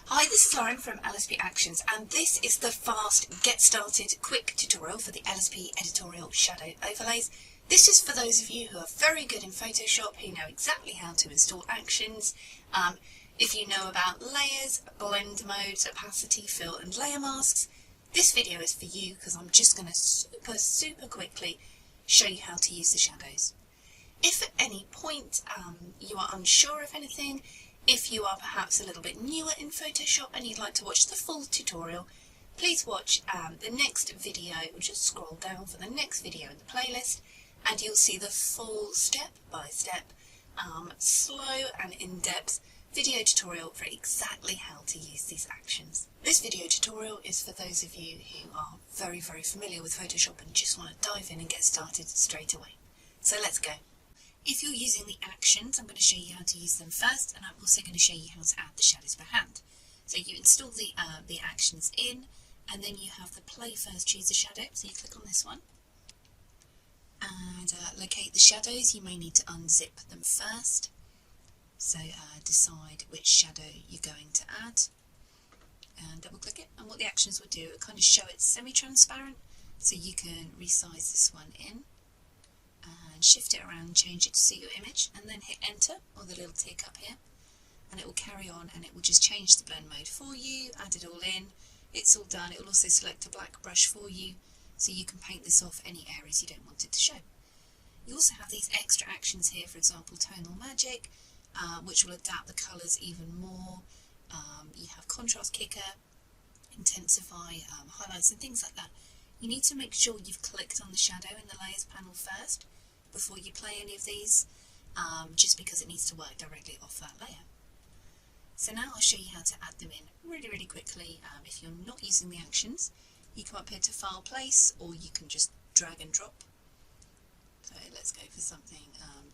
Hi, this is Lauren from LSP Actions, and this is the fast get started quick tutorial for the LSP Editorial Shadow Overlays. This is for those of you who are very good in Photoshop, who know exactly how to install actions. If you know about layers, blend modes, opacity, fill and layer masks, this video is for you because I'm just going to super quickly show you how to use the shadows. If at any point you are unsure of anything, if you are perhaps a little bit newer in Photoshop and you'd like to watch the full tutorial, please watch the next video, or just scroll down for the next video in the playlist, and you'll see the full step-by-step, slow and in-depth video tutorial for exactly how to use these actions. This video tutorial is for those of you who are very familiar with Photoshop and just want to dive in and get started straight away. So let's go. If you're using the actions, I'm going to show you how to use them first, and I'm also going to show you how to add the shadows by hand. So you install the actions in, and then you have the play first, choose a shadow. So you click on this one, and locate the shadows. You may need to unzip them first. So decide which shadow you're going to add, and double click it. And what the actions will do, it kind of show it semi-transparent, so you can resize this one in. And shift it around, change it to suit your image, and then hit enter, or the little tick up here, and it will carry on, and it will just change the blend mode for you, add it all in, it's all done. It will also select a black brush for you, so you can paint this off any areas you don't want it to show. You also have these extra actions here, for example tonal magic, which will adapt the colours even more. You have contrast kicker, intensify, highlights and things like that. You need to make sure you've clicked on the shadow in the layers panel first before you play any of these, just because it needs to work directly off that layer. So now I'll show you how to add them in really quickly. If you're not using the actions, you come up here to File, Place, or you can just drag and drop. So let's go for something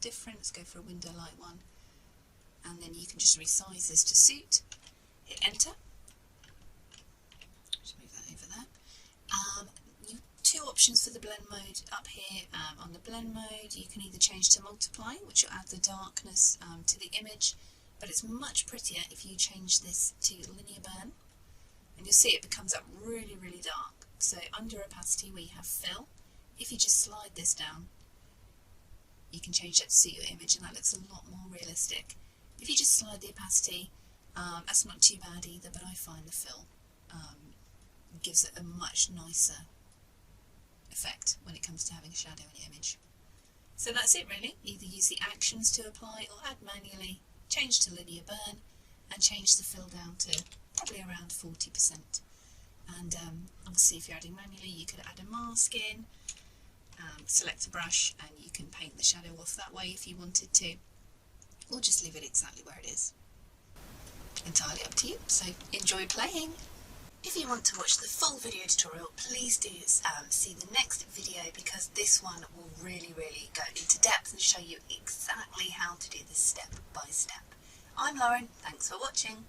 different. Let's go for a window light one, and then you can just resize this to suit. Hit enter. Just move that over there. Two options for the blend mode up here. On the blend mode, you can either change to multiply, which will add the darkness to the image, but it's much prettier if you change this to linear burn, and you'll see it becomes up really dark. So under opacity we have fill. If you just slide this down, you can change that to suit your image, and that looks a lot more realistic. If you just slide the opacity, that's not too bad either, but I find the fill gives it a much nicer effect when it comes to having a shadow in your image. So that's it really. Either use the actions to apply or add manually, change to linear burn, and change the fill down to probably around 40%. And obviously if you're adding manually, you could add a mask in, select a brush, and you can paint the shadow off that way if you wanted to, or just leave it exactly where it is. Entirely up to you, so enjoy playing! If you want to watch the full video tutorial, please do see the next video, because this one will really go into depth and show you exactly how to do this step by step. I'm Lauren, thanks for watching.